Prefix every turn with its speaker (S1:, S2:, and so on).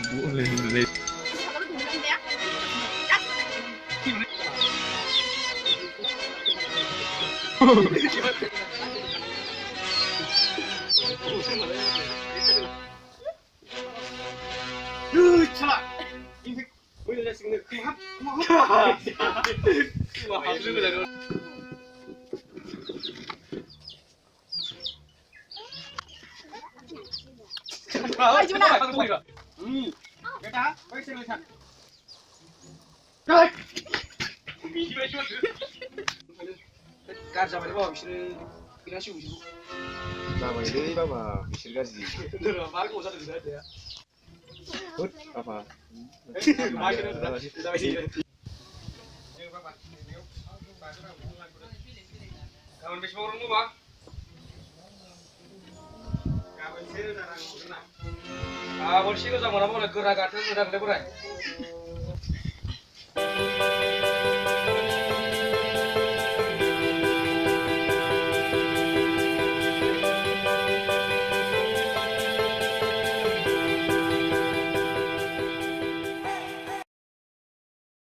S1: boleh.
S2: salah. Ini boleh sing maaf. Maaf juga dah. Ayo mana? Beta, baik sih lihat. Baik. Biji baju. Kar zaman bawa bisir kira sih bisir.
S1: Sama ini Bapak, bisa gaji.
S2: Dah, baru usah tidak ada ya.
S1: Hut, apa?
S2: Kawan bis orang mu bang? Kawan sih orang mana? Ah, boleh sih kalau zaman apa nak gerak atas sudah boleh berai.